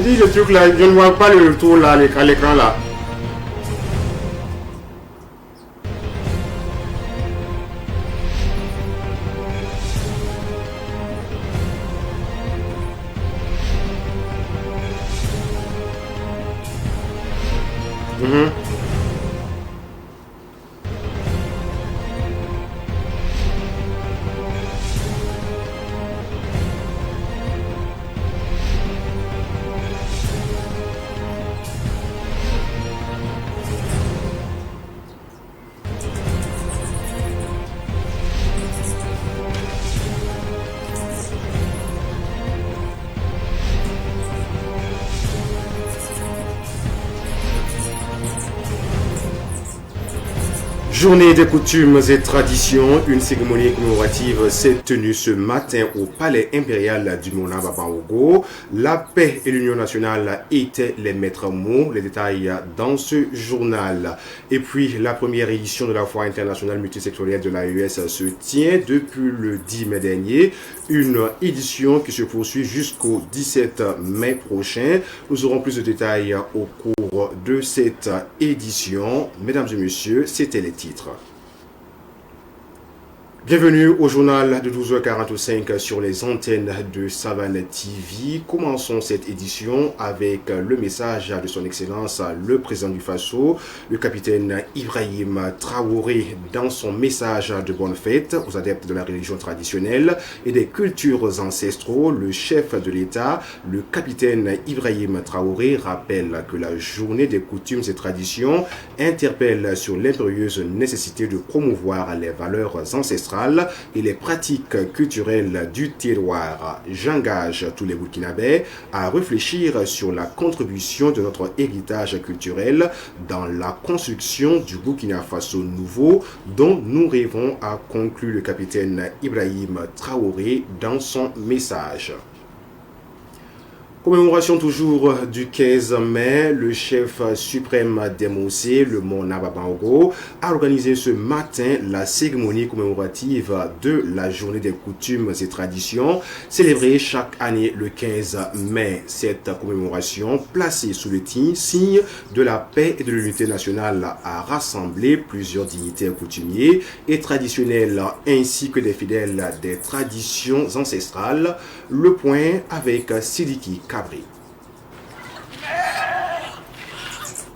dis le truc là, je ne vois pas le retour là à l'écran là. Journée des coutumes et traditions, une cérémonie commémorative s'est tenue ce matin au palais impérial du Mona Babangogo. La paix et l'union nationale étaient les maîtres mots, les détails dans ce journal. Et puis, la première édition de la Foire internationale multisectorielle de l'AES se tient depuis le 10 mai dernier. Une édition qui se poursuit jusqu'au 17 mai prochain. Nous aurons plus de détails au cours de cette édition. Mesdames et messieurs, c'était les titres. Bienvenue au journal de 12h45 sur les antennes de Savane TV. Commençons cette édition avec le message de son Excellence, le président du Faso, le capitaine Ibrahim Traoré, dans son message de bonne fête aux adeptes de la religion traditionnelle et des cultures ancestraux. Le chef de l'État, le capitaine Ibrahim Traoré, rappelle que la journée des coutumes et traditions interpelle sur l'impérieuse nécessité de promouvoir les valeurs ancestrales et les pratiques culturelles du terroir. J'engage tous les Burkinabés à réfléchir sur la contribution de notre héritage culturel dans la construction du Burkina Faso nouveau dont nous rêvons, a conclu le capitaine Ibrahim Traoré dans son message. Commémoration toujours du 15 mai, le chef suprême des Mossé, le Mona Babangogo, a organisé ce matin la cérémonie commémorative de la journée des coutumes et traditions, célébrée chaque année le 15 mai. Cette commémoration, placée sous le signe de la paix et de l'unité nationale, a rassemblé plusieurs dignités coutumiers et traditionnelles, ainsi que des fidèles des traditions ancestrales. Le point avec Sidiki Kabri.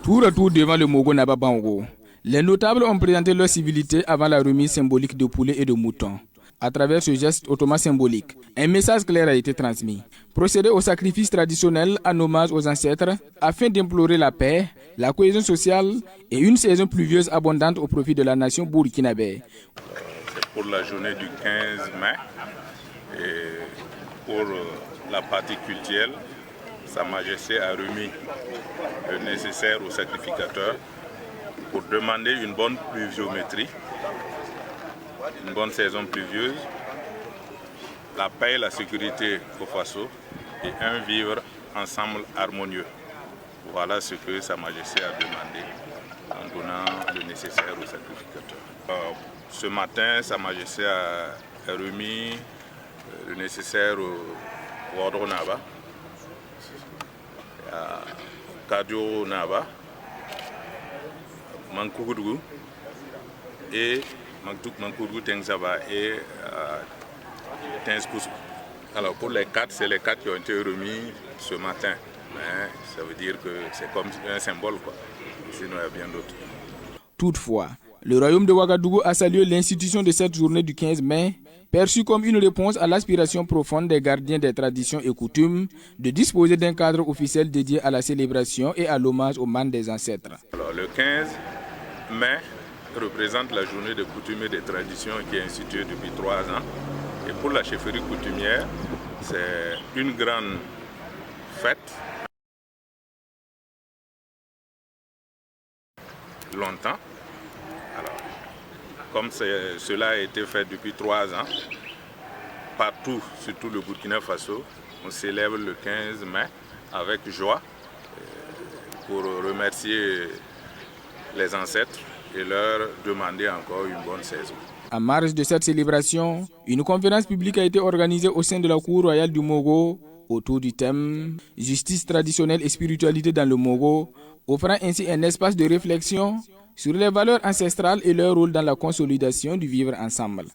Tour à tour devant le Mogo Nababango, les notables ont présenté leur civilité avant la remise symbolique de poulets et de moutons. À travers ce geste hautement symbolique, un message clair a été transmis. Procéder au sacrifice traditionnel en hommage aux ancêtres afin d'implorer la paix, la cohésion sociale et une saison pluvieuse abondante au profit de la nation burkinabé. C'est pour la journée du 15 mai et pour la partie culturelle, Sa Majesté a remis le nécessaire aux sacrificateurs pour demander une bonne pluviométrie, une bonne saison pluvieuse, la paix et la sécurité au Faso et un vivre ensemble harmonieux. Voilà ce que Sa Majesté a demandé en donnant le nécessaire aux sacrificateurs. Ce matin, Sa Majesté a remis le nécessaire au Wardro Naba, à Kadio Naba, Mankourou et Mankourou Tengzaba et Tenzkousou. Alors pour les quatre, c'est les quatre qui ont été remis ce matin. Mais ça veut dire que c'est comme un symbole, quoi. Sinon il y a bien d'autres. Toutefois, le royaume de Ouagadougou a salué l'institution de cette journée du 15 mai, perçue comme une réponse à l'aspiration profonde des gardiens des traditions et coutumes de disposer d'un cadre officiel dédié à la célébration et à l'hommage aux man des ancêtres. Alors, le 15 mai représente la journée des coutumes et des traditions qui est instituée depuis 3 ans. Et pour la chefferie coutumière, c'est une grande fête. Longtemps. Alors, comme cela a été fait depuis 3 ans, partout, surtout le Burkina Faso, on célèbre le 15 mai avec joie pour remercier les ancêtres et leur demander encore une bonne saison. En marge de cette célébration, une conférence publique a été organisée au sein de la cour royale du Mogo autour du thème « Justice traditionnelle et spiritualité dans le Mogo », offrant ainsi un espace de réflexion sur les valeurs ancestrales et leur rôle dans la consolidation du vivre ensemble.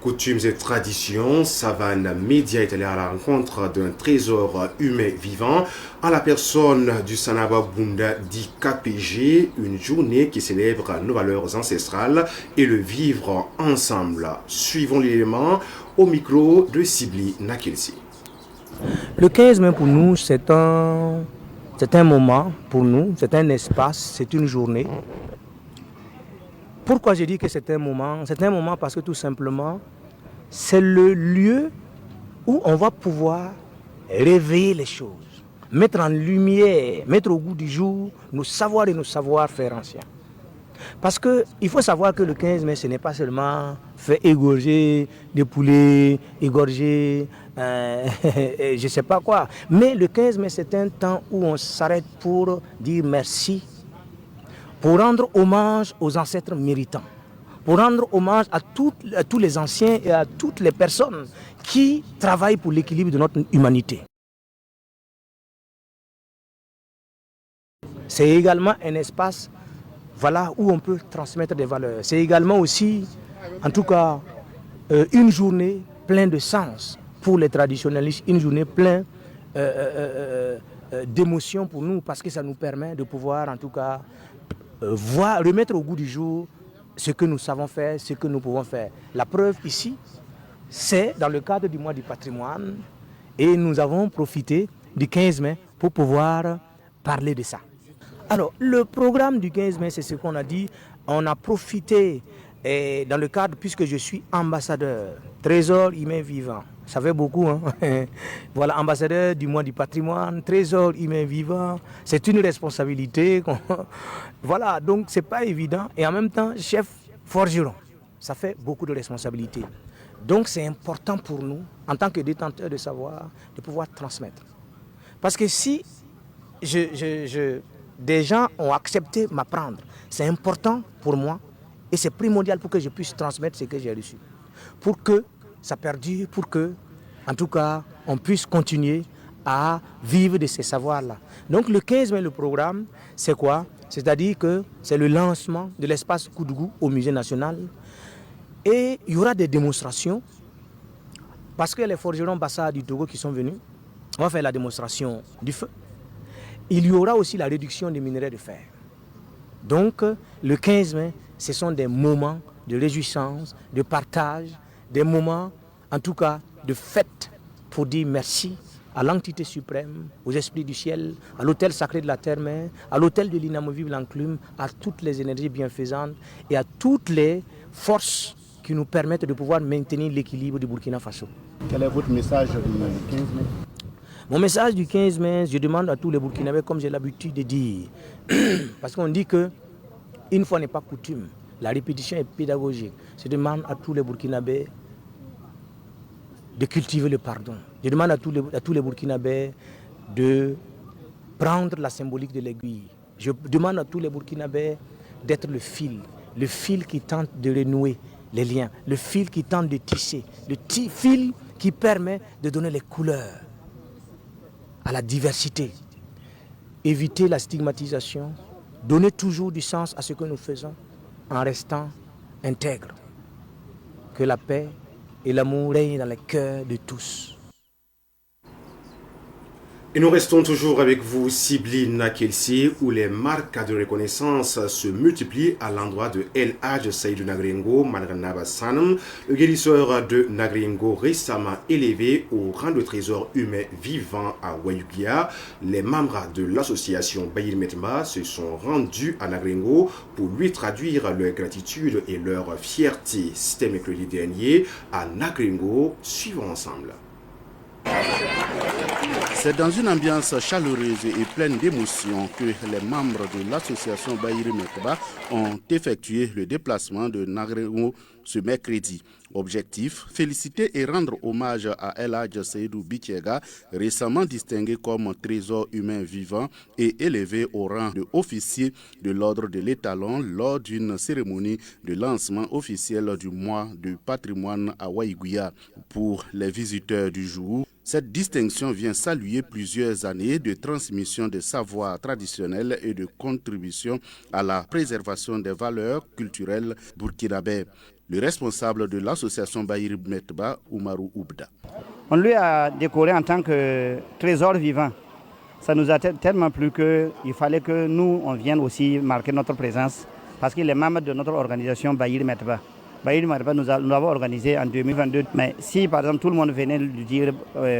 Coutumes et traditions, Savane Média est allé à la rencontre d'un trésor humain vivant en la personne du Sanaba Bunda dit KPG, une journée qui célèbre nos valeurs ancestrales et le vivre ensemble. Suivons l'élément au micro de Sibli Nakilsi. Le 15 mai pour nous, c'est un moment pour nous, c'est un espace, c'est une journée. Pourquoi je dis que c'est un moment? C'est un moment parce que tout simplement, c'est le lieu où on va pouvoir réveiller les choses, mettre en lumière, mettre au goût du jour nos savoirs et nos savoir-faire anciens. Parce qu'il faut savoir que le 15 mai, ce n'est pas seulement faire égorger des poulets, égorger je ne sais pas quoi. Mais le 15 mai, c'est un temps où on s'arrête pour dire merci, pour rendre hommage aux ancêtres méritants, pour rendre hommage à tous les anciens et à toutes les personnes qui travaillent pour l'équilibre de notre humanité. C'est également un espace où on peut transmettre des valeurs. C'est également aussi, en tout cas, une journée pleine de sens pour les traditionnalistes, une journée pleine d'émotions pour nous, parce que ça nous permet de pouvoir, en tout cas, remettre au goût du jour ce que nous savons faire, ce que nous pouvons faire. La preuve ici, c'est dans le cadre du mois du patrimoine et nous avons profité du 15 mai pour pouvoir parler de ça. Alors, le programme du 15 mai, c'est ce qu'on a dit. On a profité dans le cadre, puisque je suis ambassadeur, trésor humain vivant. Ça fait beaucoup, hein? Voilà, ambassadeur du mois du patrimoine, trésor humain vivant. C'est une responsabilité. Voilà, donc c'est pas évident. Et en même temps, chef forgeron. Ça fait beaucoup de responsabilités. Donc c'est important pour nous, en tant que détenteurs de savoir, de pouvoir transmettre. Parce que si des gens ont accepté m'apprendre, c'est important pour moi et c'est primordial pour que je puisse transmettre ce que j'ai reçu. Pour que ça perdure, pour que, en tout cas, on puisse continuer à vivre de ces savoirs-là. Donc le 15 mai, le programme, c'est quoi? C'est-à-dire que c'est le lancement de l'espace Koudougou au Musée national. Et il y aura des démonstrations, parce que les forgerons Bassa du Togo qui sont venus, on va faire la démonstration du feu. Il y aura aussi la réduction des minerais de fer. Donc le 15 mai, ce sont des moments de réjouissance, de partage, des moments, en tout cas, de fête pour dire merci à l'entité suprême, aux esprits du ciel, à l'autel sacré de la terre-mère, à l'autel de l'inamovible enclume, à toutes les énergies bienfaisantes et à toutes les forces qui nous permettent de pouvoir maintenir l'équilibre du Burkina Faso. Quel est votre message du 15 mai? Mon message du 15 mai, je demande à tous les Burkinabés, comme j'ai l'habitude de dire, parce qu'on dit que une fois n'est pas coutume, la répétition est pédagogique. Je demande à tous les Burkinabés de cultiver le pardon. Je demande à tous les Burkinabés de prendre la symbolique de l'aiguille. Je demande à tous les Burkinabés d'être le fil qui tente de renouer les liens, le fil qui tente de tisser, le fil qui permet de donner les couleurs à la diversité. Éviter la stigmatisation, donner toujours du sens à ce que nous faisons en restant intègre. Que la paix et l'amour règnent dans les cœurs de tous. Et nous restons toujours avec vous, Sibli Nakilsi, où les marques de reconnaissance se multiplient à l'endroit de El Hadj Saïdou Nagringo Madranaba Sanam, le guérisseur de Nagringo récemment élevé au rang de trésor humain vivant à Wayugia. Les membres de l'association Bayir Metma se sont rendus à Nagringo pour lui traduire leur gratitude et leur fierté. C'était mercredi dernier à Nagringo. Suivons ensemble. C'est dans une ambiance chaleureuse et pleine d'émotions que les membres de l'association Bahiri Metba ont effectué le déplacement de Nagrengo ce mercredi. Objectif, féliciter et rendre hommage à El Hadj Seydou Bithiega, récemment distingué comme trésor humain vivant et élevé au rang d'officier de l'ordre de l'étalon lors d'une cérémonie de lancement officiel du mois du patrimoine à Waïgouya. Pour les visiteurs du jour, cette distinction vient saluer plusieurs années de transmission des savoirs traditionnels et de contribution à la préservation des valeurs culturelles burkinabè. Le responsable de l'association Bahiri Metba, Oumarou Oubda. On lui a décoré en tant que trésor vivant. Ça nous a tellement plu qu'il fallait que nous, on vienne aussi marquer notre présence parce qu'il est membre de notre organisation Bahiri Metba. Bahiri Metba, nous l'avons organisé en 2022. Mais si, par exemple, tout le monde venait lui dire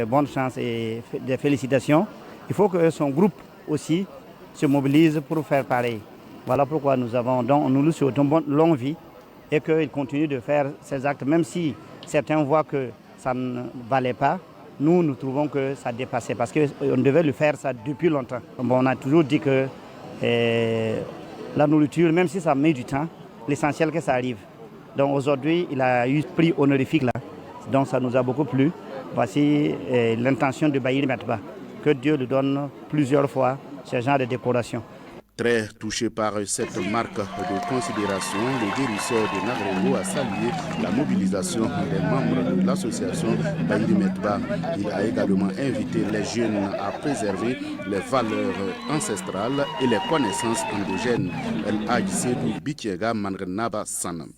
bonne chance et des félicitations, il faut que son groupe aussi se mobilise pour faire pareil. Voilà pourquoi nous lui souhaitons longue vie et qu'il continue de faire ces actes, même si certains voient que ça ne valait pas. Nous trouvons que ça dépassait parce qu'on devait le faire ça depuis longtemps. Bon, on a toujours dit que la nourriture, même si ça met du temps, l'essentiel que ça arrive. Donc aujourd'hui, il a eu prix honorifique là. Donc ça nous a beaucoup plu. Voici l'intention de Bahiri Metba. Que Dieu lui donne plusieurs fois ce genre de décoration. Très touché par cette marque de considération, le guérisseur de Nagrengo a salué la mobilisation des membres de l'association Bahiri Metba. Il a également invité les jeunes à préserver les valeurs ancestrales et les connaissances endogènes. El Hadj Seydou Bithiega Manrenaba Sanam.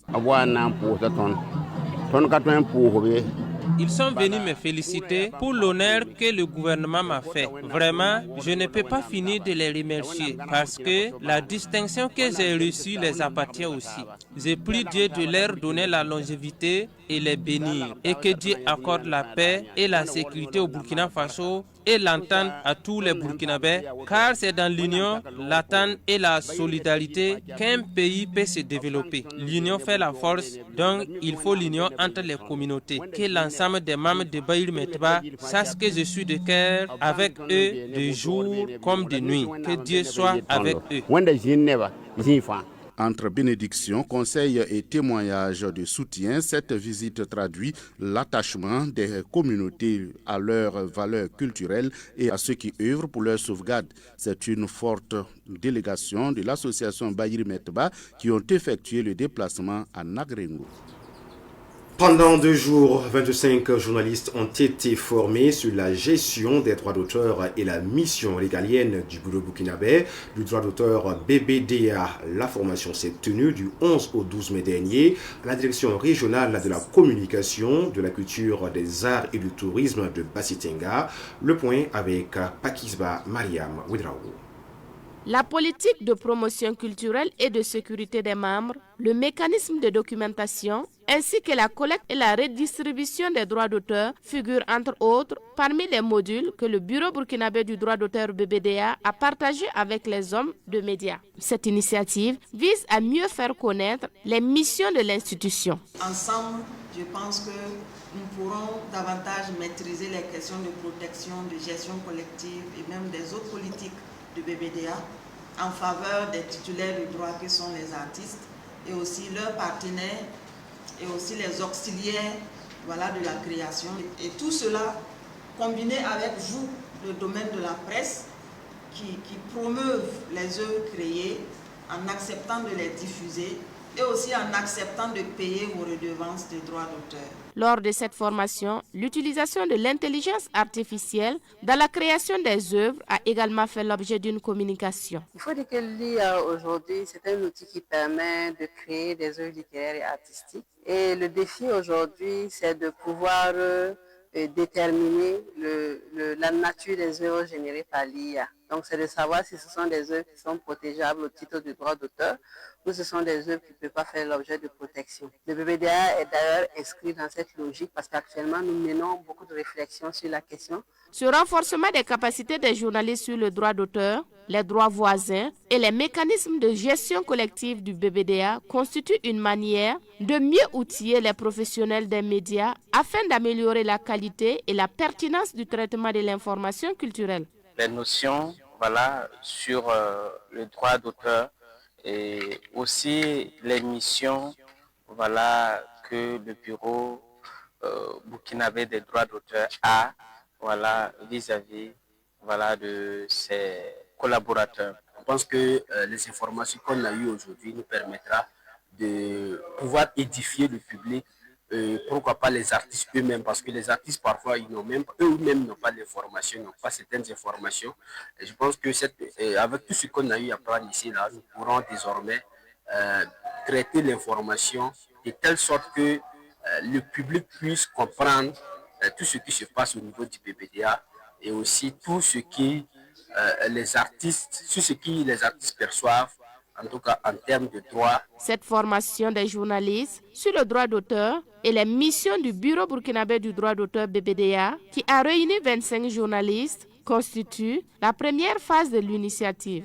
Ils sont venus me féliciter pour l'honneur que le gouvernement m'a fait. Vraiment, je ne peux pas finir de les remercier parce que la distinction que j'ai reçue les appartient aussi. J'ai prié Dieu de leur donner la longévité et les bénir et que Dieu accorde la paix et la sécurité au Burkina Faso et l'entente à tous les Burkinabés, car c'est dans l'union, l'attente et la solidarité qu'un pays peut se développer. L'union fait la force, donc il faut l'union entre les communautés. Que l'ensemble des membres de Bahiri Metba sachent que je suis de cœur avec eux de jour comme de nuit. Que Dieu soit avec eux. Entre bénédictions, conseils et témoignages de soutien, cette visite traduit l'attachement des communautés à leurs valeurs culturelles et à ceux qui œuvrent pour leur sauvegarde. C'est une forte délégation de l'association Bahiri Metba qui ont effectué le déplacement à Nagrengo. Pendant 2 jours, 25 journalistes ont été formés sur la gestion des droits d'auteur et la mission régalienne du Bureau burkinabè du droit d'auteur BBDA. La formation s'est tenue du 11 au 12 mai dernier à la direction régionale de la communication, de la culture, des arts et du tourisme de Bassitenga. Le point avec Pakisba Mariam Ouedraogo. La politique de promotion culturelle et de sécurité des membres, le mécanisme de documentation, ainsi que la collecte et la redistribution des droits d'auteur figurent entre autres parmi les modules que le Bureau burkinabè du droit d'auteur BBDA a partagé avec les hommes de médias. Cette initiative vise à mieux faire connaître les missions de l'institution. Ensemble, je pense que nous pourrons davantage maîtriser les questions de protection, de gestion collective et même des autres politiques de BBDA en faveur des titulaires de droits que sont les artistes et aussi leurs partenaires et aussi les auxiliaires de la création. Et tout cela combiné avec vous, le domaine de la presse qui promeuvent les œuvres créées en acceptant de les diffuser et aussi en acceptant de payer vos redevances de droits d'auteur. Lors de cette formation, l'utilisation de l'intelligence artificielle dans la création des œuvres a également fait l'objet d'une communication. Il faut dire que l'IA aujourd'hui, c'est un outil qui permet de créer des œuvres littéraires et artistiques. Et le défi aujourd'hui, c'est de pouvoir déterminer la nature des œuvres générées par l'IA. Donc, c'est de savoir si ce sont des œuvres qui sont protégeables au titre du droit d'auteur ou ce sont des œuvres qui ne peuvent pas faire l'objet de protection. Le BBDA est d'ailleurs inscrit dans cette logique parce qu'actuellement, nous menons beaucoup de réflexions sur la question. Ce renforcement des capacités des journalistes sur le droit d'auteur les droits voisins et les mécanismes de gestion collective du BBDA constituent une manière de mieux outiller les professionnels des médias afin d'améliorer la qualité et la pertinence du traitement de l'information culturelle. Les notions sur le droit d'auteur et aussi les missions que le bureau burkinabé des droits d'auteur a vis-à-vis de ses collaborateurs. Je pense que les informations qu'on a eues aujourd'hui nous permettra de pouvoir édifier le public, pourquoi pas les artistes eux-mêmes, parce que les artistes parfois eux-mêmes n'ont pas d'informations, n'ont pas certaines informations. Et je pense que avec tout ce qu'on a eu à prendre ici, nous pourrons désormais traiter l'information de telle sorte que le public puisse comprendre tout ce qui se passe au niveau du BBDA et aussi tout ce qui les artistes perçoivent, en tout cas en termes de droit. Cette formation des journalistes sur le droit d'auteur et les missions du Bureau burkinabé du droit d'auteur BBDA, qui a réuni 25 journalistes, constitue la première phase de l'initiative.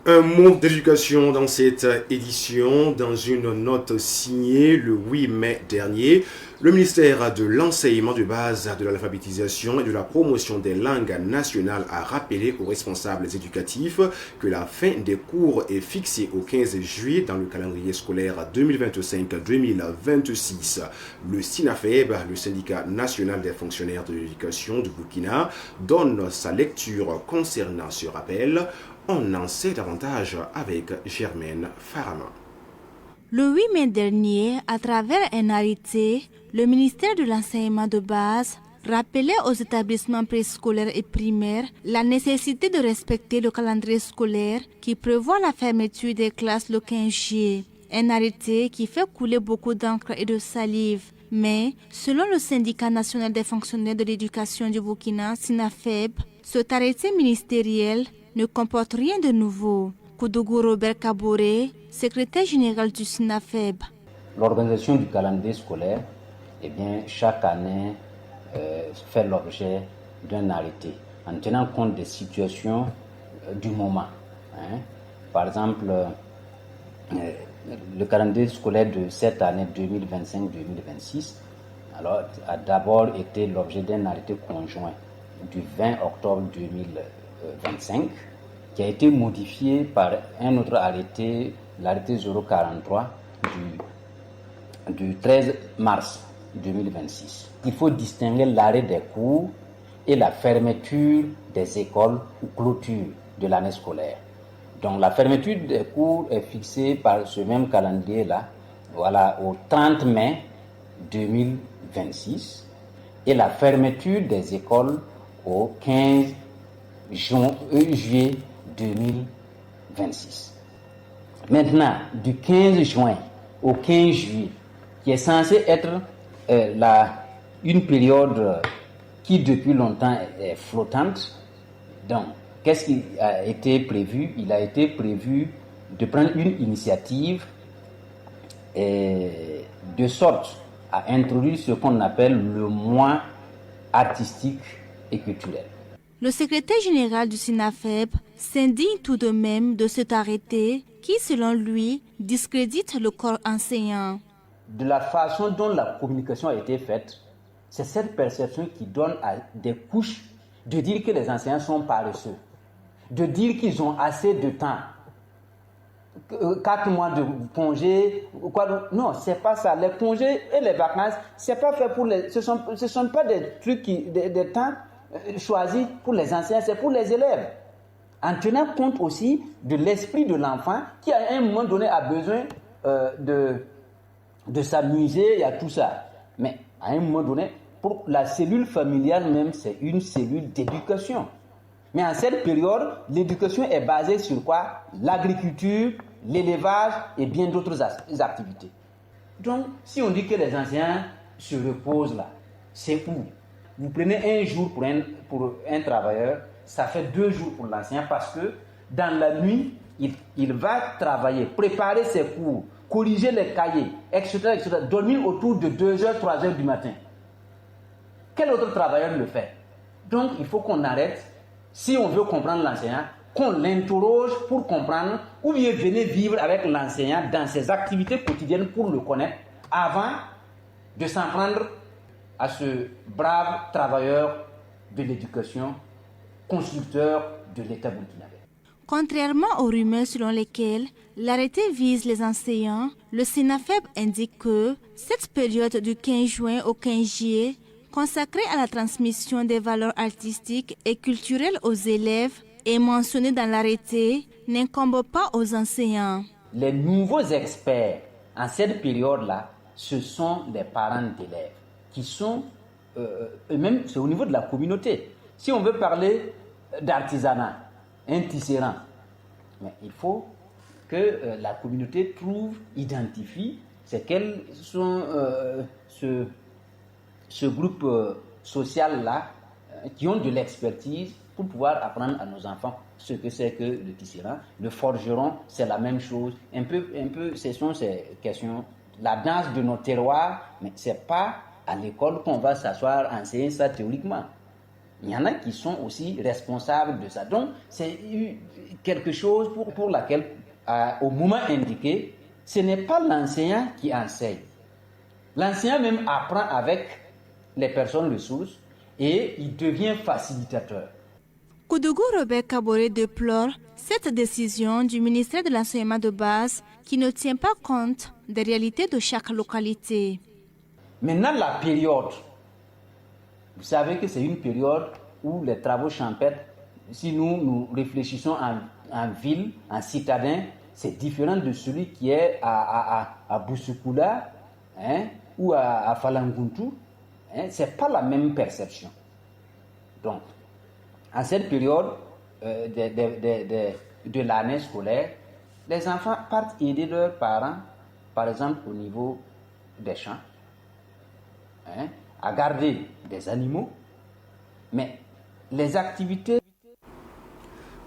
Un mot d'éducation dans cette édition. Dans une note signée le 8 mai dernier, le ministère de l'enseignement de base, de l'alphabétisation et de la promotion des langues nationales a rappelé aux responsables éducatifs que la fin des cours est fixée au 15 juillet dans le calendrier scolaire 2025-2026. Le SINAFEB, le syndicat national des fonctionnaires de l'éducation du Burkina, donne sa lecture concernant ce rappel. On en sait davantage avec Germaine Farama. Le 8 mai dernier, à travers un arrêté, le ministère de l'enseignement de base rappelait aux établissements préscolaires et primaires la nécessité de respecter le calendrier scolaire qui prévoit la fermeture des classes le 15 juillet. Un arrêté qui fait couler beaucoup d'encre et de salive. Mais, selon le syndicat national des fonctionnaires de l'éducation du Burkina, SINAFEB, cet arrêté ministériel ne comporte rien de nouveau. Koudougou Robert Kaboré, secrétaire général du SINAFEB. L'organisation du calendrier scolaire, chaque année, fait l'objet d'un arrêté, en tenant compte des situations du moment. Par exemple, le calendrier scolaire de cette année 2025-2026 a d'abord été l'objet d'un arrêté conjoint du 20 octobre 2025, qui a été modifié par un autre arrêté, l'arrêté 043 du 13 mars 2026. Il faut distinguer l'arrêt des cours et la fermeture des écoles ou clôture de l'année scolaire. Donc la fermeture des cours est fixée par ce même calendrier-là, au 30 mai 2026, et la fermeture des écoles au 15 juillet 2026. Maintenant, du 15 juin au 15 juillet, qui est censé être une période qui depuis longtemps est flottante, donc qu'est-ce qui a été prévu? Il a été prévu de prendre une initiative de sorte à introduire ce qu'on appelle le mois artistique et culturel. Le secrétaire général du SINAFEB s'indigne tout de même de cet arrêté qui, selon lui, discrédite le corps enseignant. De la façon dont la communication a été faite, c'est cette perception qui donne à des couches de dire que les enseignants sont paresseux, de dire qu'ils ont assez de temps, 4 mois de congés, non, c'est pas ça. Les congés et les vacances, c'est pas fait pour ce sont pas des trucs des temps choisis pour les enseignants, c'est pour les élèves. En tenant compte aussi de l'esprit de l'enfant qui à un moment donné a besoin de s'amuser, il y a tout ça. Mais à un moment donné, pour la cellule familiale même, c'est une cellule d'éducation. Mais en cette période, l'éducation est basée sur quoi? L'agriculture, l'élevage et bien d'autres activités. Donc, si on dit que les enseignants se reposent là, c'est où? Vous prenez un jour pour un travailleur, ça fait 2 jours pour l'enseignant parce que dans la nuit, il va travailler, préparer ses cours, corriger les cahiers, etc., dormir autour de 2h, 3h du matin. Quel autre travailleur le fait? Donc, il faut qu'on arrête si on veut comprendre l'enseignant, qu'on l'interroge pour comprendre, ou bien venez vivre avec l'enseignant dans ses activités quotidiennes pour le connaître, avant de s'en prendre à ce brave travailleur de l'éducation, constructeur de l'État burkinabé. Contrairement aux rumeurs selon lesquelles l'arrêté vise les enseignants, le SENAFEB indique que cette période du 15 juin au 15 juillet, consacrée à la transmission des valeurs artistiques et culturelles aux élèves, est mentionnée dans l'arrêté, n'incombe pas aux enseignants. Les nouveaux experts en cette période-là, ce sont des parents d'élèves qui sont, eux-mêmes, c'est au niveau de la communauté. Si on veut parler d'artisanat, un tisserand, mais il faut que la communauté trouve, identifie, c'est quels sont ce groupe social-là qui ont de l'expertise pour pouvoir apprendre à nos enfants ce que c'est que le tisserand. Le forgeron, c'est la même chose. Un peu, ce sont ces questions. La danse de nos terroirs, mais ce n'est pas à l'école qu'on va s'asseoir enseigner ça théoriquement. Il y en a qui sont aussi responsables de ça. Donc, c'est quelque chose pour laquelle, au moment indiqué, ce n'est pas l'enseignant qui enseigne. L'enseignant même apprend avec les personnes ressources et il devient facilitateur. Koudougou Robert Kaboré déplore cette décision du ministère de l'enseignement de base qui ne tient pas compte des réalités de chaque localité. Maintenant, la période, vous savez que c'est une période où les travaux champêtres, si nous réfléchissons en ville, en citadin, c'est différent de celui qui est à Boussoukoula ou à Falanguntu. Ce n'est pas la même perception. Donc, en cette période de l'année scolaire, les enfants partent aider leurs parents, par exemple au niveau des champs, à garder des animaux, mais les activités...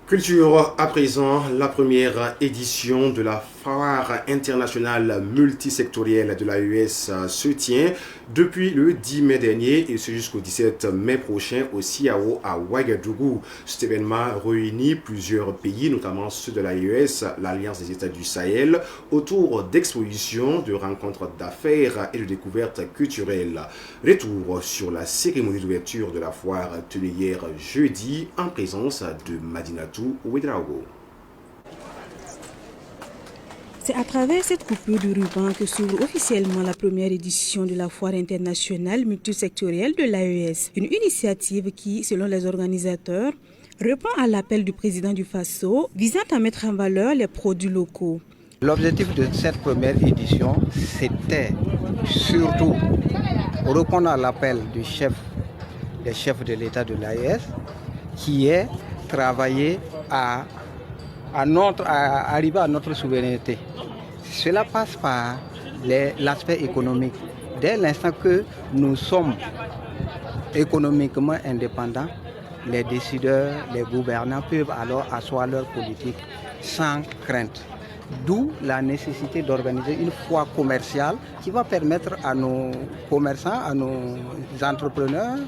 Culture à présent, la première édition de la Foire internationale multisectorielle de l'AES se tient depuis le 10 mai dernier et c'est jusqu'au 17 mai prochain au CIAO à Ouagadougou. Cet événement réunit plusieurs pays, notamment ceux de l'AES, l'Alliance des États du Sahel, autour d'expositions, de rencontres d'affaires et de découvertes culturelles. Retour sur la cérémonie d'ouverture de la foire tenue hier jeudi en présence de Madinatou Ouedraogo. C'est à travers cette coupure de ruban que s'ouvre officiellement la première édition de la Foire internationale multisectorielle de l'AES. Une initiative qui, selon les organisateurs, répond à l'appel du président du FASO visant à mettre en valeur les produits locaux. L'objectif de cette première édition, c'était surtout répondre à l'appel des chefs de l'État de l'AES qui est travailler à arriver à notre souveraineté. Cela passe par l'aspect économique. Dès l'instant que nous sommes économiquement indépendants, les décideurs, les gouvernants peuvent alors asseoir leur politique sans crainte. D'où la nécessité d'organiser une foire commerciale qui va permettre à nos commerçants, à nos entrepreneurs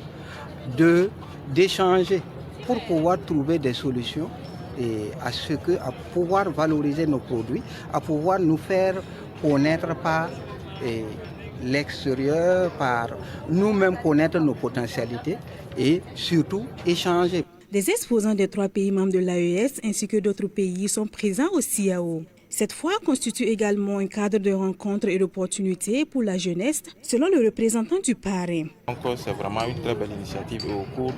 d'échanger pour pouvoir trouver des solutions et à pouvoir valoriser nos produits, à pouvoir nous faire connaître par l'extérieur, par nous-mêmes connaître nos potentialités et surtout échanger. Des exposants des 3 pays membres de l'AES ainsi que d'autres pays sont présents au CIAO. Cette foire constitue également un cadre de rencontres et d'opportunités pour la jeunesse, selon le représentant du parrain. C'est vraiment une très belle initiative et au cours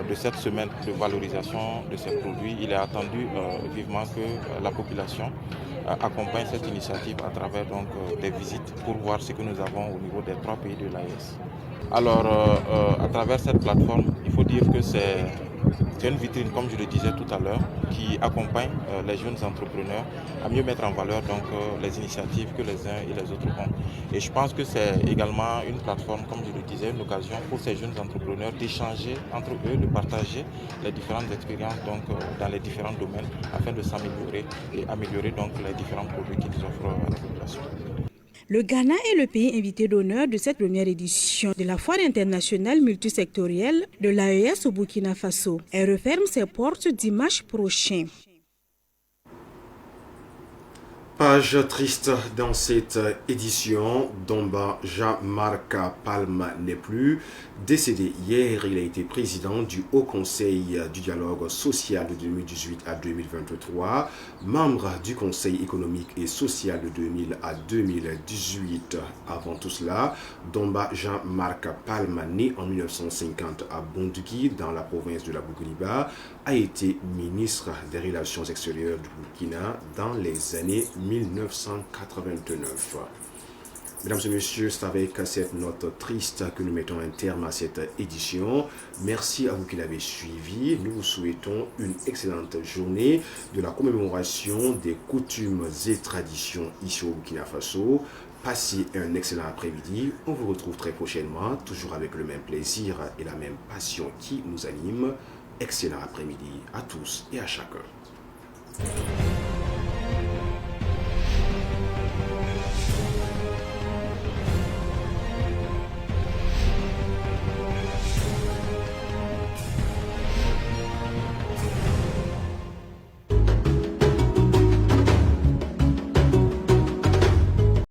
de cette semaine de valorisation de ces produits, il est attendu vivement que la population accompagne cette initiative à travers des visites pour voir ce que nous avons au niveau des 3 pays de l'AES. Alors, à travers cette plateforme, il faut dire que c'est une vitrine, comme je le disais tout à l'heure, qui accompagne les jeunes entrepreneurs à mieux mettre en valeur les initiatives que les uns et les autres ont. Et je pense que c'est également une plateforme, comme je le disais, une occasion pour ces jeunes entrepreneurs d'échanger entre eux, de partager les différentes expériences dans les différents domaines afin de s'améliorer et améliorer les différents produits qu'ils offrent à la population. Le Ghana est le pays invité d'honneur de cette première édition de la foire internationale multisectorielle de l'AES au Burkina Faso. Elle referme ses portes dimanche prochain. Page triste dans cette édition, Domba Jean-Marc Palma n'est plus. Décédé hier, il a été président du Haut Conseil du dialogue social de 2018 à 2023, membre du Conseil économique et social de 2000 à 2018. Avant tout cela, Domba Jean-Marc Palma, né en 1950 à Bondugui, dans la province de la Bougoniba, a été ministre des Relations extérieures du Burkina dans les années 1989. Mesdames et messieurs, c'est avec cette note triste que nous mettons un terme à cette édition. Merci à vous qui l'avez suivi. Nous vous souhaitons une excellente journée de la commémoration des coutumes et traditions ici au Burkina Faso. Passez un excellent après-midi. On vous retrouve très prochainement, toujours avec le même plaisir et la même passion qui nous anime. Excellent après-midi à tous et à chacun.